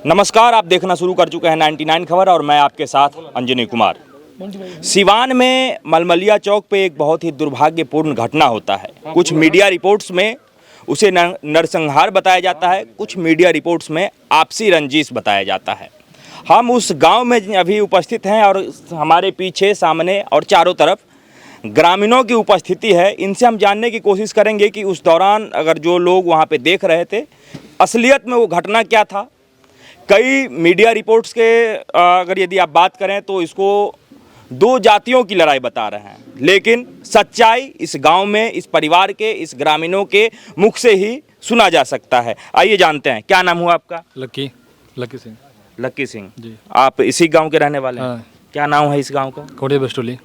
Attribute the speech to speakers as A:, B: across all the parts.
A: नमस्कार, आप देखना शुरू कर चुके हैं 99 खबर और मैं आपके साथ अंजनी कुमार। सिवान में मलमलिया चौक पे एक बहुत ही दुर्भाग्यपूर्ण घटना होता है। कुछ मीडिया रिपोर्ट्स में उसे नरसंहार बताया जाता है, कुछ मीडिया रिपोर्ट्स में आपसी रंजिश बताया जाता है। हम उस गांव में अभी उपस्थित हैं और हमारे पीछे, सामने और चारों तरफ ग्रामीणों की उपस्थिति है। इनसे हम जानने की कोशिश करेंगे कि उस दौरान अगर जो लोग वहाँ पे देख रहे थे, असलियत में वो घटना क्या था। कई मीडिया रिपोर्ट्स के अगर यदि आप बात करें तो इसको दो जातियों की लड़ाई बता रहे हैं, लेकिन सच्चाई इस गांव में, इस परिवार के, इस ग्रामीणों के मुख से ही सुना जा सकता है। आइए जानते हैं, क्या नाम हुआ आपका?
B: लक्की सिंह।
A: लक्की सिंह
B: जी।
A: आप इसी गांव के रहने वाले हैं?
B: हाँ।
A: क्या नाम है इस गांव का?
B: कोड़िया बस्टोली।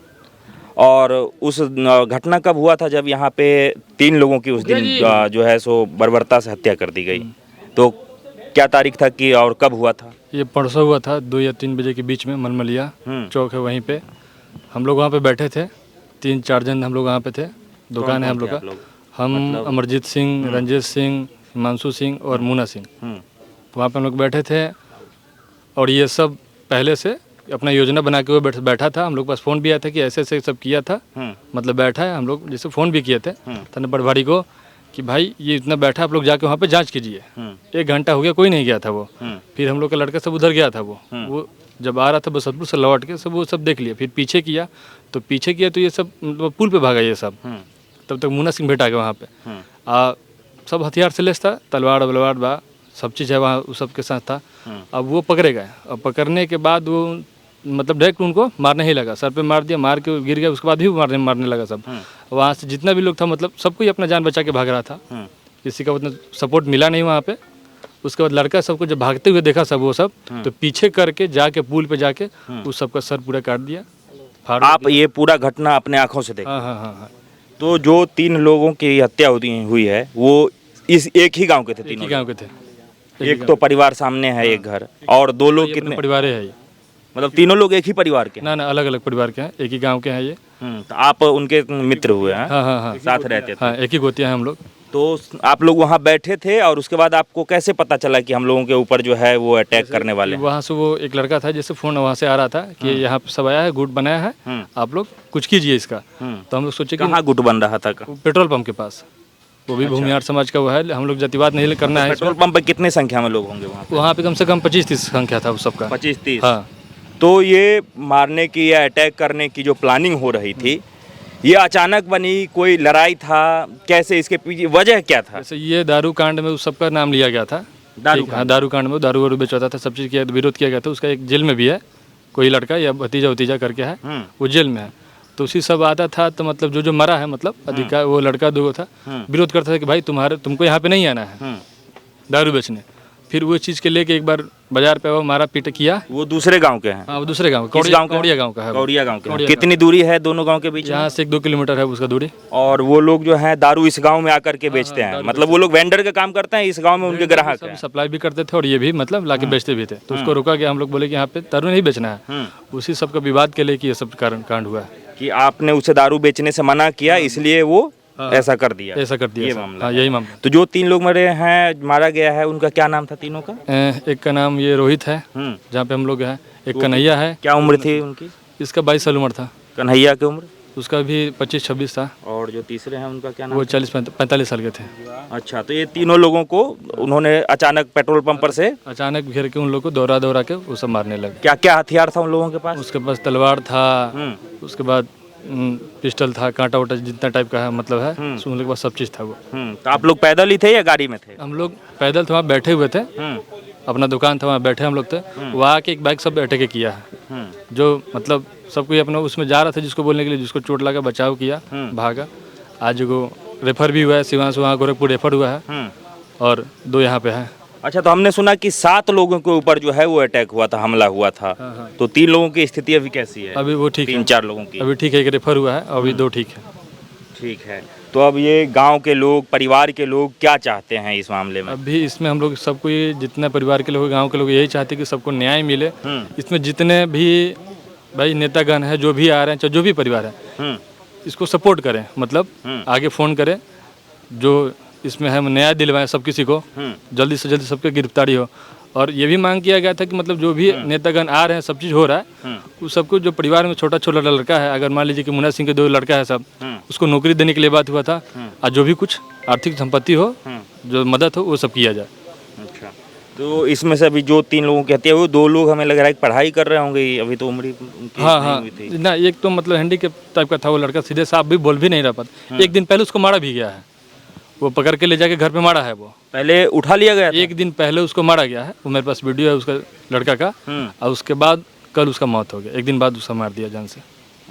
A: और उस घटना कब हुआ था जब यहाँ पे 3 लोगों की उस दिन जो है सो बर्बरता से हत्या कर दी गई? तो क्या तारीख था कि और कब हुआ था?
B: ये परसों हुआ था 2 या 3 बजे के बीच में। मलमलिया चौक है, वहीं पे हम लोग वहाँ पे बैठे थे। 3-4 जन हम लोग वहाँ पे थे। दुकान है हम लोग का। हम मतलब? अमरजीत सिंह, रंजीत सिंह, हिमांशु सिंह और मुन्ना सिंह। वहाँ पे हम लोग बैठे थे और ये सब पहले से अपना योजना बना के वो बैठा था। हम लोग पास फ़ोन भी आया था कि ऐसे ऐसे सब किया था, मतलब बैठा है। हम लोग जैसे फ़ोन भी किए थे थाना प्रभारी को कि भाई ये इतना बैठा, आप लोग जाके वहाँ पे जांच कीजिए। 1 घंटा हो गया, कोई नहीं गया था वो। फिर हम लोग का लड़का सब उधर गया था। वो जब आ रहा था बसंतपुर से लौट के सब वो सब देख लिया। फिर पीछे किया तो ये सब पुल पे भागा ये सब। तब तक मुन्ना सिंह भेटा गया वहाँ पे। सब हथियार से लेस था, तलवार वलवार बा, सब चीज़ है वहाँ, उस सब के साथ था। अब वो पकड़े गए। अब पकड़ने के बाद वो मतलब डायरेक्ट उनको मारने ही लगा, सर पे मार दिया, मार के गिर गया। उसके बाद भी मारने लगा सब। वहाँ से जितना भी लोग था, मतलब सबको ही अपना जान बचा के भाग रहा था। किसी का उतना सपोर्ट मिला नहीं वहाँ पे। उसके बाद लड़का सबको जब भागते हुए देखा सब, वो सब तो पीछे करके जाके पुल पे जाके उस सबका सर पूरा काट दिया।
A: आप ये पूरा घटना अपने आंखों से देखे?
B: हाँ।
A: तो जो 3 लोगों की हत्या हुई है वो इस एक ही गांव के थे? तीनों
B: गाँव के थे।
A: एक तो परिवार सामने है, एक घर, और 2 लोग कितने
B: परिवार है ये?
A: मतलब तीनों लोग एक ही परिवार के?
B: ना, अलग अलग परिवार के हैं, एक ही गांव के हैं ये।
A: तो आप उनके मित्र हुए हैं?
B: हाँ,
A: साथ रहते थे?
B: हाँ, एक ही गोतिया हैं हम लोग।
A: तो आप लोग वहाँ बैठे थे और उसके बाद आपको कैसे पता चला कि हम लोगों के ऊपर जो है वो अटैक करने वाले हैं?
B: वहाँ से वो एक लड़का था, जैसे फ़ोन वहाँ से आ रहा था कि यहाँ पे सब आया है, गुट बनाया है, आप लोग कुछ कीजिए इसका। तो हम लोग सोचे कि
A: कहाँ गुट बन रहा था?
B: पेट्रोल पंप के पास। वो भी भूमिहार समाज का वो है, हम लोग जातिवाद नहीं करना है।
A: पेट्रोल पंप पर कितने संख्या में लोग होंगे
B: वहाँ पे? कम से कम 25-30 संख्या था उस सबका।
A: 25-30?
B: हाँ।
A: तो ये मारने की या अटैक करने की जो प्लानिंग हो रही थी, ये अचानक बनी? कोई लड़ाई था? कैसे, इसके पीछे वजह क्या था?
B: जैसे ये दारू कांड में उस सबका नाम लिया गया था। दारू कांड में दारू वारू बेचवाता था, सब चीज़ किया, विरोध किया गया था उसका। एक जेल में भी है, कोई लड़का या भतीजा करके है, वो जेल में है। तो उसी सब आता था, तो मतलब जो मरा है, मतलब अधिकार वो लड़का 2 था, विरोध करता था कि भाई तुमको यहाँ पे नहीं आना है दारू बेचने। फिर वो चीज़ के लेके एक बार बाजार पे वो मारा पीट किया।
A: वो दूसरे गांव के हैं?
B: हाँ, वो दूसरे गांव, कौड़िया गांव का है।
A: कौड़िया गांव के। कितनी दूरी है दोनों गांव के बीच?
B: यहाँ से 1-2 किलोमीटर है उसका दूरी।
A: और वो लोग जो है दारू इस गांव में आकर के बेचते हैं? मतलब वो लोग वेंडर का काम करते हैं, इस गांव में उनके ग्राहक हैं?
B: सप्लाई भी करते थे और ये भी मतलब लाके बेचते भी थे। तो उसको रोका गया, हम लोग बोले कि यहाँ पे दारू नहीं बेचना है। उसी सब का विवाद के लेके ये सब कांड हुआ है
A: कि आपने उसे दारू बेचने से मना किया, इसलिए वो ऐसा कर दिया।
B: ये मामला। हाँ, यही मामला।
A: तो जो 3 लोग मारा गया है, उनका क्या नाम था तीनों का?
B: एक का नाम ये रोहित है, जहाँ पे हम लोग हैं। एक कन्हैया है।
A: क्या उम्र थी उनकी?
B: इसका 22 साल उम्र था।
A: कन्हैया की उम्र?
B: उसका भी 25-26 था।
A: और जो तीसरे हैं उनका क्या नाम?
B: वो 40-45 साल के थे।
A: अच्छा, तो ये तीनों लोगों को उन्होंने अचानक पेट्रोल पंप पर से
B: अचानक घेर के उन लोग को दौरा के वो सब मारने लगे।
A: क्या क्या हथियार था उन लोगों के पास?
B: उसके पास तलवार था, उसके बाद पिस्टल था, कांटा वाटा जितना टाइप का है, मतलब है उन लोग के पास सब चीज़ था वो।
A: तो आप लोग पैदल ही थे या गाड़ी में थे?
B: हम लोग पैदल थे, वहाँ बैठे हुए थे। अपना दुकान था, वहाँ बैठे हम लोग थे। वहाँ आके एक बाइक सब अटैक किया है, जो मतलब सब कोई अपना उसमें जा रहा था, जिसको बोलने के लिए, जिसको चोट लगा बचाव किया, भागा। आज वो रेफर भी हुआ है, सिवान से वहाँ गोरखपुर रेफर हुआ है, और 2 यहाँ पे है।
A: अच्छा, तो हमने सुना कि 7 लोगों के ऊपर जो है वो अटैक हुआ था, हमला हुआ था।
B: हाँ।
A: तो 3 लोगों की स्थिति अभी कैसी है?
B: अभी वो ठीक है।
A: 3-4 लोगों की
B: अभी ठीक है, एक रेफर हुआ है, अभी 2 ठीक है।
A: ठीक है। तो अब ये गांव के लोग, परिवार के लोग क्या चाहते हैं इस मामले में?
B: अभी इसमें हम लोग सबको, ये जितना परिवार के लोग, गांव के लोग यही चाहते हैं कि सबको न्याय मिले। इसमें जितने भी भाई नेतागण है, जो भी आ रहे हैं, चाहे जो भी परिवार है, इसको सपोर्ट करें, मतलब आगे फ़ोन करें, जो इसमें हम न्याय दिलवाएं सब किसी को, जल्दी से जल्दी सबके गिरफ्तारी हो। और ये भी मांग किया गया था कि मतलब जो भी नेतागण आ रहे हैं, सब चीज़ हो रहा है, उस सबको जो परिवार में छोटा छोटा लड़का है, अगर मान लीजिए कि मुन्ना सिंह के 2 लड़का है सब, उसको नौकरी देने के लिए बात हुआ था, और जो भी कुछ आर्थिक संपत्ति हो, जो मदद हो, वो सब किया जाए।
A: अच्छा, तो इसमें से अभी जो 3 लोगों कहते हैं वो 2 लोग हमें लग रहा है कि पढ़ाई कर रहे होंगे, अभी तो उम्र उनकी
B: हाँ
A: नहीं
B: हाँ,
A: हुई थी।
B: ना एक तो मतलब हैंडीकैप टाइप का था वो लड़का, सीधे साफ भी बोल भी नहीं रहा पाता। एक दिन पहले उसको मारा भी गया है, वो पकड़ के ले जाके घर पे मारा है। वो
A: पहले उठा लिया गया था?
B: एक दिन पहले उसको मारा गया है, वो मेरे पास वीडियो है उसका लड़का का, और उसके बाद कल उसका मौत हो गया, एक दिन बाद उसका मार दिया जान से।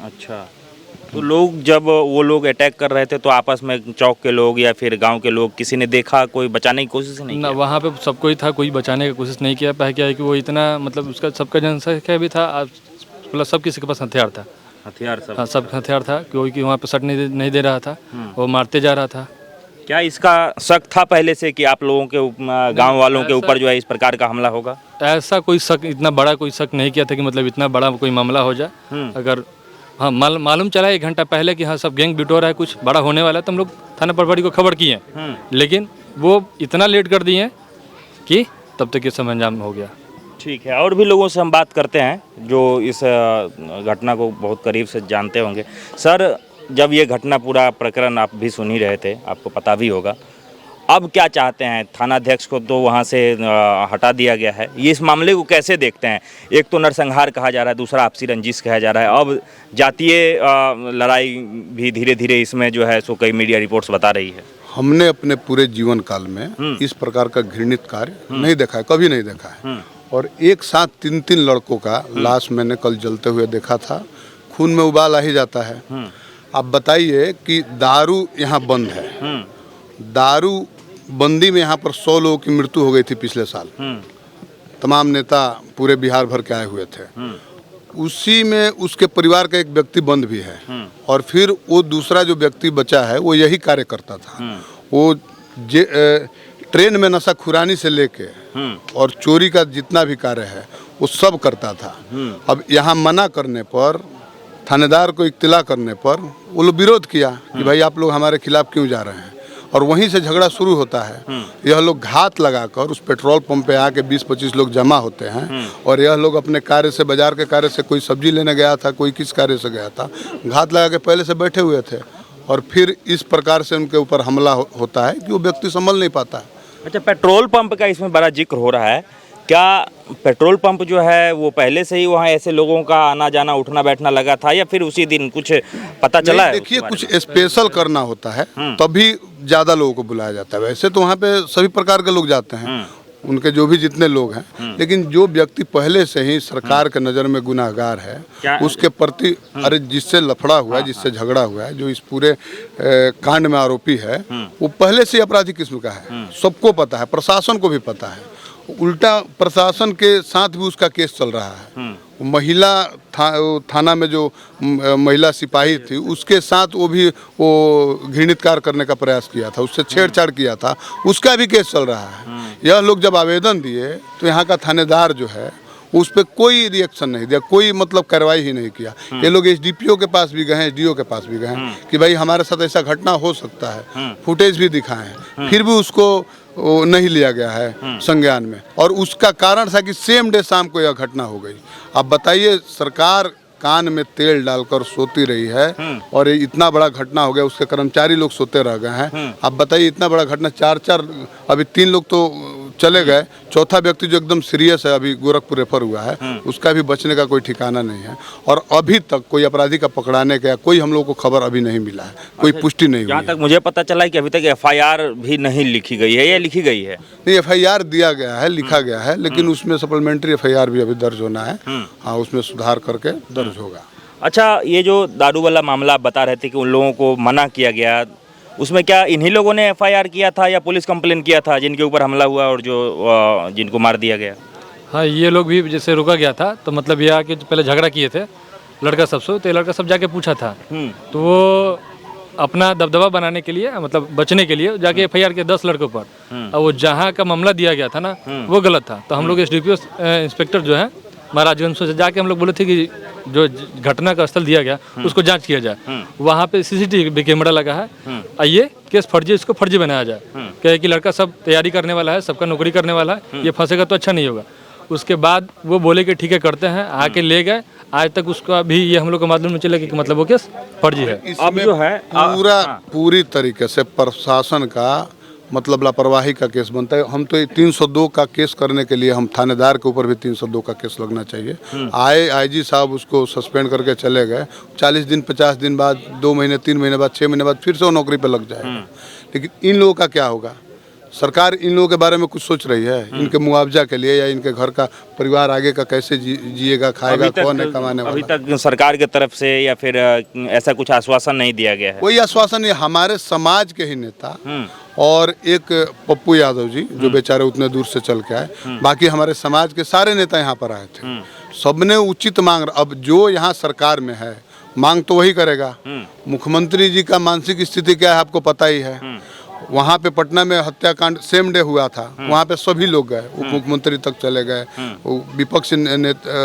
A: अच्छा, तो लोग जब वो लोग अटैक कर रहे थे तो आपस में चौक के लोग या फिर गांव के लोग किसी ने देखा, कोई बचाने की कोशिश नहीं
B: ना
A: किया?
B: वहाँ पे सबको ही था, कोई बचाने की कोशिश नहीं किया। पहले क्या है कि वो इतना मतलब उसका सबका जनसंख्या भी था, प्लस सब किसी के पास हथियार था।
A: हथियार सब?
B: हाँ, सब हथियार था, कोई कि वहाँ पे सट नहीं दे रहा था, वो मारते जा रहा था।
A: क्या इसका शक था पहले से कि आप लोगों के गांव वालों के ऊपर जो है इस प्रकार का हमला होगा?
B: ऐसा कोई शक, इतना बड़ा कोई शक नहीं किया था कि मतलब इतना बड़ा कोई मामला हो जाए। अगर हाँ मालूम चला 1 घंटा पहले कि हाँ सब गैंग बिटोर है, कुछ बड़ा होने वाला है, तो हम लोग थाना प्रभारी को खबर किए, लेकिन वो इतना लेट कर दिए कि तब तक ये सब अंजाम हो गया।
A: ठीक है, और भी लोगों से हम बात करते हैं जो इस घटना को बहुत करीब से जानते होंगे। सर, जब ये घटना पूरा प्रकरण आप भी सुन ही रहे थे, आपको पता भी होगा, अब क्या चाहते हैं? थानाध्यक्ष को तो वहाँ से हटा दिया गया है, ये इस मामले को कैसे देखते हैं? एक तो नरसंहार कहा जा रहा है, दूसरा आपसी रंजिश कहा जा रहा है, अब जातीय लड़ाई भी धीरे धीरे इसमें जो है सो कई मीडिया रिपोर्ट्स बता रही है।
C: हमने अपने पूरे जीवन काल में इस प्रकार का घृणित कार्य नहीं देखा है, कभी नहीं देखा है। और एक साथ 3-3 लड़कों का लाश मैंने कल जलते हुए देखा था, खून में उबाल आ ही जाता है। आप बताइए कि दारू यहाँ बंद है, दारू बंदी में यहाँ पर 100 लोगों की मृत्यु हो गई थी पिछले साल, तमाम नेता पूरे बिहार भर के आए हुए थे, उसी में उसके परिवार का एक व्यक्ति बंद भी है, और फिर वो दूसरा जो व्यक्ति बचा है वो यही कार्य करता था। वो ट्रेन में नशाखुरानी से लेके और चोरी का जितना भी कार्य है वो सब करता था। अब यहाँ मना करने पर, थानेदार को इत्तला करने पर वो लोग विरोध किया कि भाई आप लोग हमारे खिलाफ क्यों जा रहे हैं, और वहीं से झगड़ा शुरू होता है। यह लोग घात लगाकर उस पेट्रोल पंप पे आके 20-25 लोग जमा होते हैं, और यह लोग अपने कार्य से, बाजार के कार्य से, कोई सब्जी लेने गया था, कोई किस कार्य से गया था, घात लगा के पहले से बैठे हुए थे, और फिर इस प्रकार से उनके ऊपर हमला होता है कि वो व्यक्ति संभल नहीं पाता है।
A: अच्छा, पेट्रोल पंप का इसमें बड़ा जिक्र हो रहा है, क्या पेट्रोल पंप जो है वो पहले से ही वहाँ ऐसे लोगों का आना जाना उठना बैठना लगा था, या फिर उसी दिन कुछ पता चला है?
C: देखिए, कुछ स्पेशल करना होता है तभी ज़्यादा लोगों को बुलाया जाता है। वैसे तो वहाँ पे सभी प्रकार के लोग जाते हैं, उनके जो भी जितने लोग हैं, लेकिन जो व्यक्ति पहले से ही सरकार के नज़र में गुनाहगार है, उसके प्रति, अरे जिससे लफड़ा हुआ है, जिससे झगड़ा हुआ है, जो इस पूरे कांड में आरोपी है, वो पहले से आपराधिक किस्म का है, सबको पता है, प्रशासन को भी पता है। उल्टा प्रशासन के साथ भी उसका केस चल रहा है। महिला थाना में जो महिला सिपाही थी, उसके साथ वो घृणित कार्य करने का प्रयास किया था, उससे छेड़छाड़ किया था, उसका भी केस चल रहा है। यह लोग जब आवेदन दिए तो यहाँ का थानेदार जो है उस पर कोई रिएक्शन नहीं दिया, कोई मतलब कार्रवाई ही नहीं किया। ये लोग एसडीपीओ के पास भी गए, एसडीओ के पास भी गए कि भाई हमारे साथ ऐसा घटना हो सकता है, फुटेज भी दिखाएं, फिर भी उसको नहीं लिया गया है संज्ञान में। और उसका कारण था कि सेम डे शाम को यह घटना हो गई। अब बताइए, सरकार कान में तेल डालकर सोती रही है, और इतना बड़ा घटना हो गया, उसके कर्मचारी लोग सोते रह गए हैं। अब बताइए, इतना बड़ा घटना, 4 अभी 3 लोग तो चले गए, चौथा व्यक्ति जो एकदम सीरियस है अभी गोरखपुर रेफर हुआ है, उसका भी बचने का कोई ठिकाना नहीं है। और अभी तक कोई अपराधी का पकड़ाने का कोई हम लोग को खबर अभी नहीं मिला है, कोई पुष्टि नहीं हुई है।
A: जहाँ तक मुझे पता चला है कि अभी तक एफआईआर भी नहीं लिखी गई है, या लिखी गई है?
C: नहीं, एफआईआर दिया गया है, लिखा गया है, लेकिन उसमें सप्लीमेंट्री एफआईआर भी अभी दर्ज होना है। हाँ, उसमें सुधार करके दर्ज होगा।
A: अच्छा, ये जो दारू वाला मामला आप बता रहे थे कि उन लोगों को मना किया गया, उसमें क्या इन्हीं लोगों ने एफआईआर किया था या पुलिस कंप्लेन किया था जिनके ऊपर हमला हुआ और जो जिनको मार दिया गया?
B: हाँ, ये लोग भी जैसे रोका गया था, तो मतलब ये आके पहले झगड़ा किए थे लड़का सबसे, तो लड़का सब जाके पूछा था, तो वो अपना दबदबा बनाने के लिए, मतलब बचने के लिए जाके एफआईआर के 10 लड़कों पर, और वो जहाँ का मामला दिया गया था ना, वो गलत था। तो हम लोग एसडीपीओ इंस्पेक्टर जो है महाराजगंज से जाके हम लोग बोले थे कि जो घटना का स्थल दिया गया उसको जांच किया जाए। वहाँ पे CCTV कैमरा लगा है, आइए केस फर्जी, इसको फर्जी बनाया जाए। क्या कि लड़का सब तैयारी करने वाला है, सबका नौकरी करने वाला है, ये फंसेगा तो अच्छा नहीं होगा। उसके बाद वो बोले कि ठीक है करते हैं, आके ले गए। आज तक उसको अभी ये हम लोग को मालूम नहीं चला कि मतलब वो केस फर्जी है।
A: अब जो है
C: पूरी तरीके से प्रशासन का मतलब लापरवाही का केस बनता है। हम तो 302 का केस करने के लिए हम थानेदार के ऊपर भी 302 का केस लगना चाहिए। आए IG साहब उसको सस्पेंड करके चले गए, 40 दिन 50 दिन बाद, 2 महीने 3 महीने बाद, 6 महीने बाद फिर से वो नौकरी पे लग जाएगा। लेकिन इन लोगों का क्या होगा? सरकार इन लोगों के बारे में कुछ सोच रही है? इनके मुआवजा के लिए या इनके घर का परिवार आगे का कैसे जिएगा, खाएगा, कौन है कमाने वाला?
A: अभी तक सरकार की तरफ से या फिर ऐसा कुछ आश्वासन नहीं दिया गया है।
C: कोई आश्वासन नहीं। हमारे समाज के ही नेता और एक पप्पू यादव जी जो बेचारे उतने दूर से चल के आए, बाकी हमारे समाज के सारे नेता यहाँ पर आए थे। सबने उचित मांग, अब जो यहाँ सरकार में है मांग तो वही करेगा। मुख्यमंत्री जी का मानसिक स्थिति क्या है आपको पता ही है। वहाँ पे पटना में हत्याकांड सेम डे हुआ था, वहाँ पे सभी लोग गए, उप मुख्यमंत्री तक चले गए, विपक्ष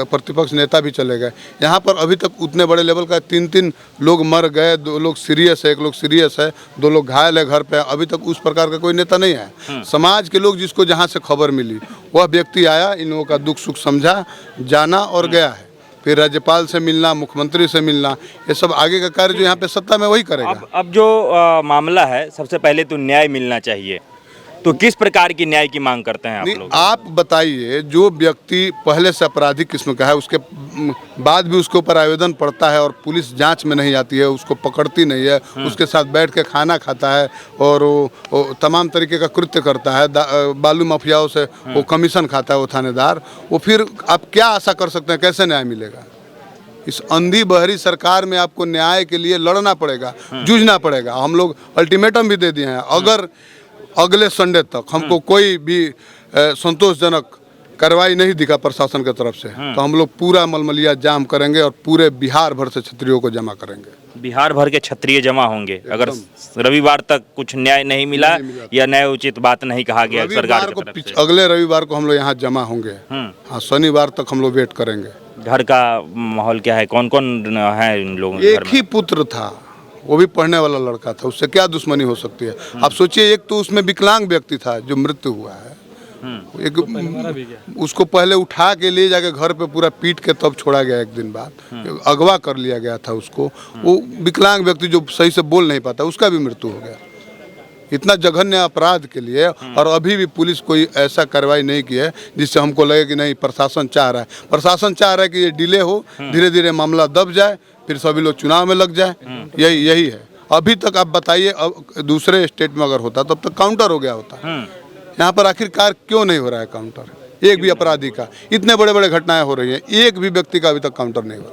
C: प्रतिपक्ष नेता भी चले गए। यहाँ पर अभी तक उतने बड़े लेवल का 3 लोग मर गए, 2 लोग सीरियस है, 1 लोग सीरियस है, 2 लोग घायल है घर पे। अभी तक उस प्रकार का कोई नेता नहीं है। समाज के लोग जिसको जहाँ से खबर मिली वह व्यक्ति आया, इन लोगों का दुख सुख समझा, जाना और गया है। फिर राज्यपाल से मिलना, मुख्यमंत्री से मिलना, ये सब आगे का कार्य जो यहाँ पे सत्ता में वही करेगा।
A: अब जो मामला है, सबसे पहले तो न्याय मिलना चाहिए। तो किस प्रकार की न्याय की मांग करते हैं आप लोग?
C: आप बताइए, जो व्यक्ति पहले से आपराधिक किस्म का है, उसके बाद भी उसके ऊपर आवेदन पड़ता है और पुलिस जांच में नहीं आती है, उसको पकड़ती नहीं है, उसके साथ बैठ के खाना खाता है और वो तमाम तरीके का कृत्य करता है, बालू माफियाओं से वो कमीशन खाता है वो थानेदार, वो फिर आप क्या आशा कर सकते हैं? कैसे न्याय मिलेगा? इस अंधी बहरी सरकार में आपको न्याय के लिए लड़ना पड़ेगा, जूझना पड़ेगा। हम लोग अल्टीमेटम भी दे दिए हैं, अगर अगले संडे तक हमको कोई भी संतोषजनक कार्रवाई नहीं दिखा प्रशासन की तरफ से, तो हम लोग पूरा मलमलिया जाम करेंगे और पूरे बिहार भर से क्षत्रियों को जमा करेंगे।
A: बिहार भर के क्षत्रिय जमा होंगे अगर रविवार तक कुछ न्याय नहीं मिला या न्याय उचित बात नहीं कहा गया सरकार की तरफ से।
C: अगले रविवार को हम लोग यहाँ जमा होंगे। हाँ, शनिवार तक हम लोग वेट करेंगे।
A: घर का माहौल क्या है? कौन कौन है इन लोगों के घर में?
C: एक ही पुत्र था, वो भी पढ़ने वाला लड़का था, उससे क्या दुश्मनी हो सकती है? आप सोचिए, एक तो उसमें विकलांग व्यक्ति था जो मृत्यु हुआ है, एक उसको पहले उठा के ले जाके घर पे पूरा पीट के तब छोड़ा गया, एक दिन बाद अगवा कर लिया गया था उसको। वो विकलांग व्यक्ति जो सही से बोल नहीं पाता, उसका भी मृत्यु हो गया। इतना जघन्य अपराध के लिए और अभी भी पुलिस कोई ऐसा कार्रवाई नहीं की है जिससे हमको लगे कि नहीं प्रशासन चाह रहा है। प्रशासन चाह रहा है कि ये डिले हो, धीरे धीरे मामला दब जाए, फिर सभी लोग चुनाव में लग जाए। यही है। अभी तक आप बताइए, अब दूसरे स्टेट में अगर होता तब तक काउंटर हो गया होता। यहाँ पर आखिरकार क्यों नहीं हो रहा है काउंटर? एक भी अपराधी का, इतने बड़े बड़े घटनाएं हो रही हैं, एक भी व्यक्ति का अभी तक काउंटर नहीं हो रहा।